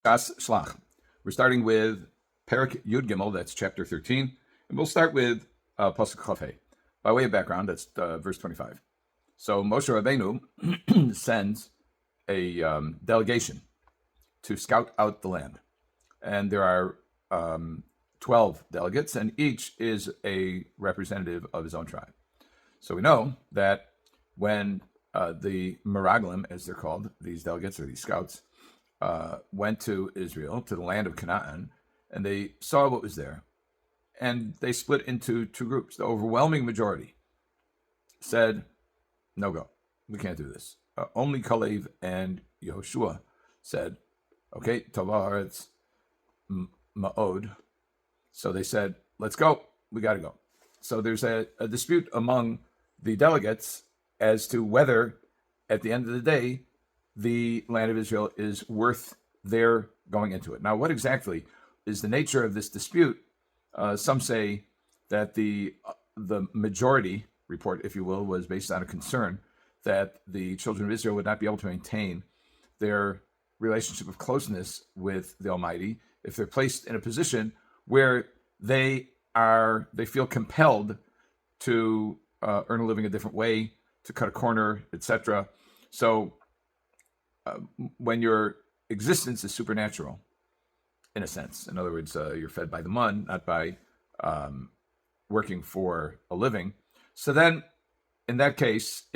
Gas Shlach. We're starting with Perik Yud Gimel, that's chapter 13, and we'll start with Pasuk Chafei. By way of background, that's verse 25. So Moshe Rabbeinu sends a delegation to scout out the land, and there are 12 delegates, and each is a representative of his own tribe. So we know that when the Meraglim, as they're called, these delegates or these scouts, went to Israel, to the land of Canaan, and they saw what was there, and they split into two groups. The overwhelming majority said, no go, we can't do this. Only Kalev and Yehoshua said, okay, Tova Haaretz Ma'od. So they said, let's go, we got to go. So there's a dispute among the delegates as to whether, at the end of the day, the land of Israel is worth their going into it. Now, what exactly is the nature of this dispute? Some say that the majority report, if you will, was based on a concern that the children of Israel would not be able to maintain their relationship of closeness with the Almighty if they're placed in a position where they feel compelled to earn a living a different way, to cut a corner, etc. So when your existence is supernatural, in a sense, in other words, you're fed by the mun, not by working for a living. So then, in that case,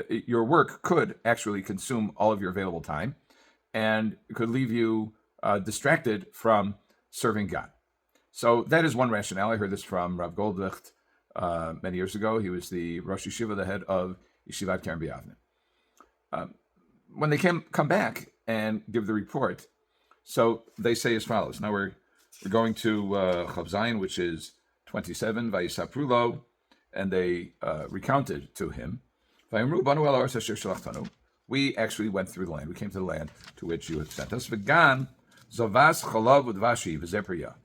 your work could actually consume all of your available time, and it could leave you distracted from serving God. So that is one rationale. I heard this from Rav Goldvicht many years ago. He was the Rosh Yeshiva, the head of Yeshivat Keren B'Yavne. When they come back and give the report, so they say as follows. Now we're going to Chav Zayin, which is 27, Vayisapru lo, and they recounted to him, Vayimru banu el haaretz asher shalachtanu. We actually went through the land. We came to the land to which you have sent us. V'gan zavas chalav udvashi v'zeh priyah.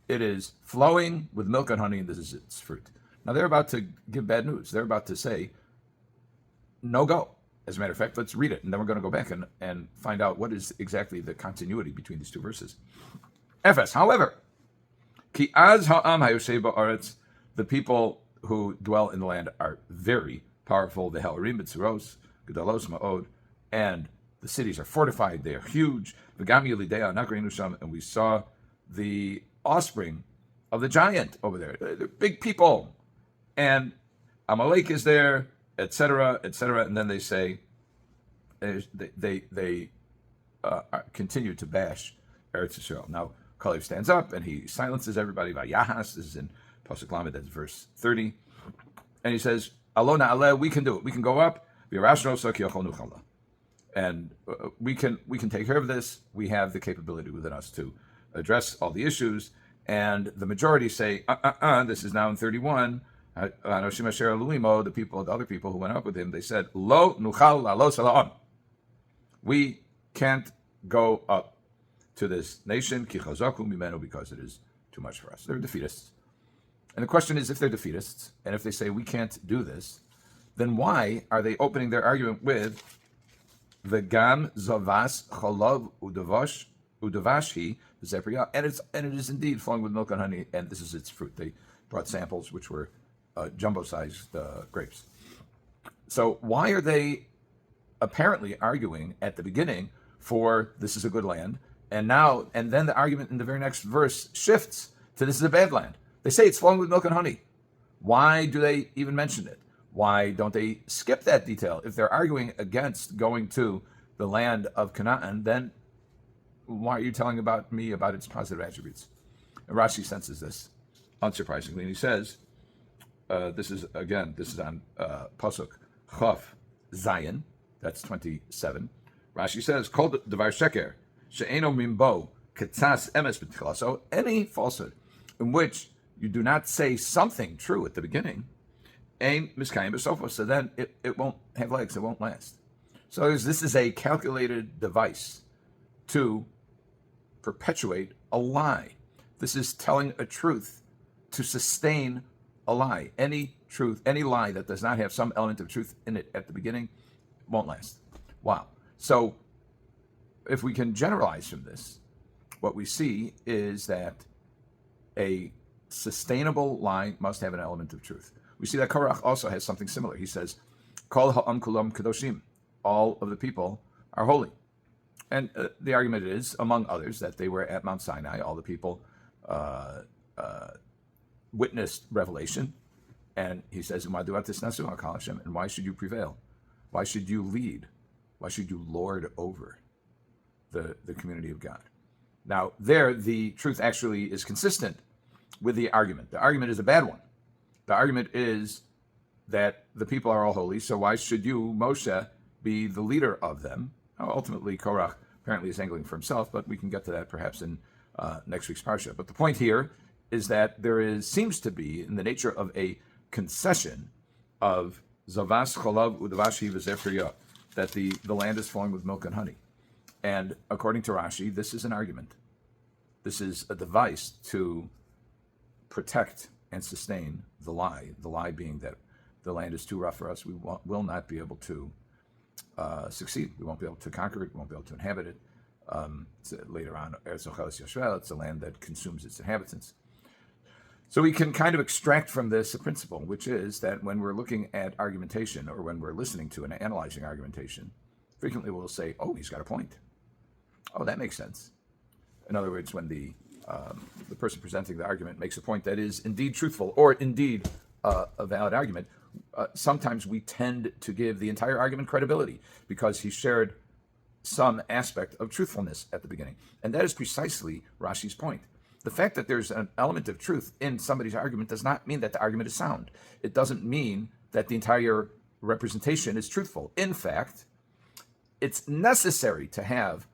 It is flowing with milk and honey, and this is its fruit. Now they're about to give bad news. They're about to say, no go. As a matter of fact, let's read it, and then we're going to go back and find out what is exactly the continuity between these two verses. Efes, however, ki az ha'am hayoshev ba'aretz, the people who dwell in the land are very powerful. The helarim b'tzuros, gedalos ma'od, and the cities are fortified. They are huge. V'gam yelidei nagreinu sham, and we saw the offspring of the giant over there. They're big people, and Amalek is there, etc., etc. And then they say, they continue to bash Eretz Yisrael. Now, Kalev stands up and he silences everybody. Vayahas, this is in Pasuk Lamed, that's verse 30. And he says, Alona aleh, we can do it. We can go up. And we can take care of this. We have the capability within us to address all the issues. And the majority say, this is now in 31. The people, the other people who went up with him, they said, Lo nuchal la'los ala'am. We can't go up to this nation, ki chazaku mimenu, because it is too much for us. They're defeatists. And the question is, if they're defeatists, and if they say we can't do this, then why are they opening their argument with v'gam zavas chalav udavashi v'zeh priyah, and it is indeed flowing with milk and honey, and this is its fruit. They brought samples which were jumbo-sized grapes. So why are they apparently arguing at the beginning for this is a good land, and then the argument in the very next verse shifts to this is a bad land? They say it's flowing with milk and honey. Why do they even mention it? Why don't they skip that detail? If they're arguing against going to the land of Canaan, then why are you telling me about its positive attributes? And Rashi senses this, unsurprisingly, and he says, this is on Pasuk Chaf Zayin, that's 27. Rashi says, Kol devar sheker she'eno mimbo ketzas emes b'tchila. So any falsehood in which you do not say something true at the beginning, ein miskayim b'sofa. So then it won't have legs, it won't last. So this is a calculated device to perpetuate a lie. This is telling a truth to sustain a lie. Any lie that does not have some element of truth in it at the beginning won't last. Wow. So if we can generalize from this, what we see is that a sustainable lie must have an element of truth. We see that Korach also has something similar. He says, Kol ha'am kulam kadoshim. All of the people are holy. And the argument is, among others, that they were at Mount Sinai. All the people witnessed revelation. And he says, and why should you prevail? Why should you lead? Why should you lord over the community of God? Now, there, the truth actually is consistent with the argument. The argument is a bad one. The argument is that the people are all holy, so why should you, Moshe, be the leader of them? Now, ultimately, Korach apparently is angling for himself, but we can get to that perhaps in next week's Parsha. But the point here is that there seems to be, in the nature of a concession of Zavas Cholav Udavashi V'Zefriya, that the land is flowing with milk and honey. And according to Rashi, this is an argument. This is a device to protect and sustain the lie being that the land is too rough for us. We will not be able to succeed. We won't be able to conquer it. We won't be able to inhabit it. Later on, it's a land that consumes its inhabitants. So we can kind of extract from this a principle, which is that when we're looking at argumentation or when we're listening to and analyzing argumentation, frequently we'll say, oh, he's got a point. Oh, that makes sense. In other words, when the person presenting the argument makes a point that is indeed truthful or indeed a valid argument, sometimes we tend to give the entire argument credibility because he shared some aspect of truthfulness at the beginning. And that is precisely Rashi's point. The fact that there's an element of truth in somebody's argument does not mean that the argument is sound. It doesn't mean that the entire representation is truthful. In fact, it's necessary to have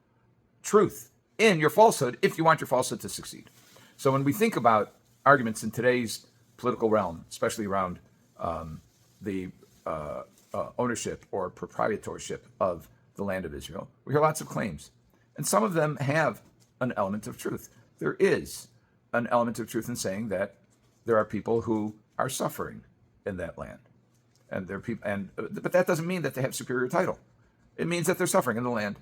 truth in your falsehood if you want your falsehood to succeed. So when we think about arguments in today's political realm, especially around the ownership or proprietorship of the land of Israel, we hear lots of claims. And some of them have an element of truth. There is an element of truth in saying that there are people who are suffering in that land. And there are people, but that doesn't mean that they have superior title. It means that they're suffering in the land.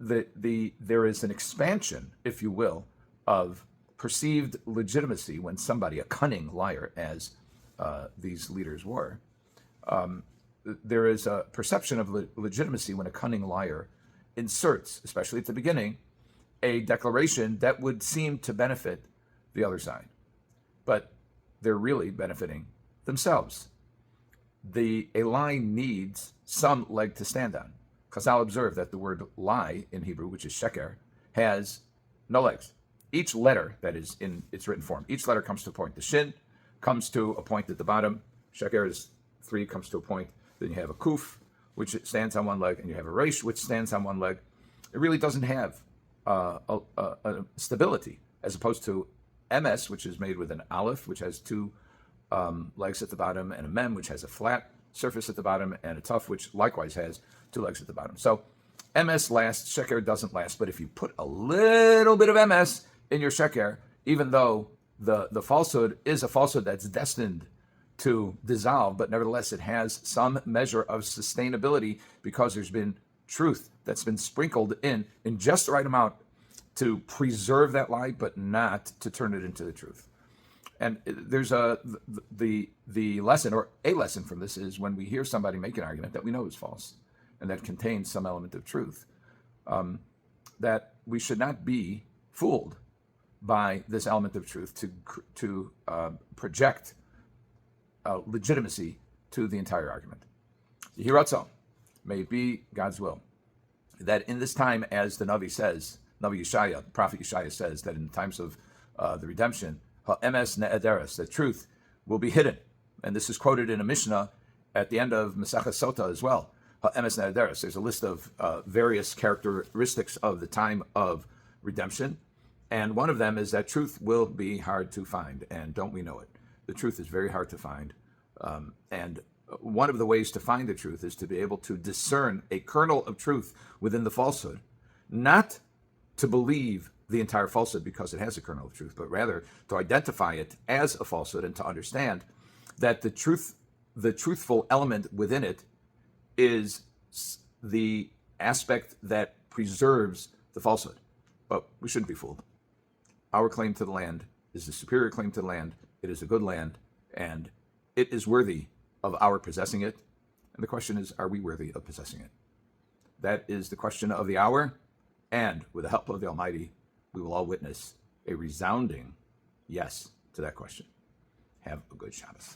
There is an expansion, if you will, of perceived legitimacy when somebody, a cunning liar, as these leaders were, there is a perception of legitimacy when a cunning liar inserts, especially at the beginning, a declaration that would seem to benefit the other side. But they're really benefiting themselves. A lie needs some leg to stand on. Chazal observe that the word lie in Hebrew, which is sheker, has no legs. Each letter that is in its written form, each letter comes to a point. The shin comes to a point at the bottom. Sheker is 3, comes to a point. Then you have a kuf, which stands on one leg, and you have a resh, which stands on one leg. It really doesn't have a stability, as opposed to ms, which is made with an aleph, which has 2 legs at the bottom, and a mem, which has a flat surface at the bottom, and a tuf, which likewise has 2 legs at the bottom. So ms lasts, sheker doesn't last. But if you put a little bit of ms in your sheker, even though the falsehood is a falsehood that's destined to dissolve, but nevertheless it has some measure of sustainability because there's been truth that's been sprinkled in just the right amount to preserve that lie, but not to turn it into the truth. And there's the lesson, or a lesson from this, is when we hear somebody make an argument that we know is false and that contains some element of truth, that we should not be fooled by this element of truth to project legitimacy to the entire argument. Yehiratzon, may it be God's will, that in this time, as the Navi says, Navi Yeshaya, the prophet Yeshaya says, that in the times of the redemption, ha'emes ne'ederes, that truth will be hidden. And this is quoted in a Mishnah at the end of Masechah Sota as well. Ha'emes ne'ederes. There's a list of various characteristics of the time of redemption. And one of them is that truth will be hard to find. And don't we know it? The truth is very hard to find. And one of the ways to find the truth is to be able to discern a kernel of truth within the falsehood. Not to believe the entire falsehood because it has a kernel of truth, but rather to identify it as a falsehood and to understand that the truthful element within it is the aspect that preserves the falsehood. But we shouldn't be fooled. Our claim to the land is the superior claim to the land. It is a good land, and it is worthy of our possessing it. And the question is, are we worthy of possessing it? That is the question of the hour, and with the help of the Almighty, we will all witness a resounding yes to that question. Have a good Shabbos.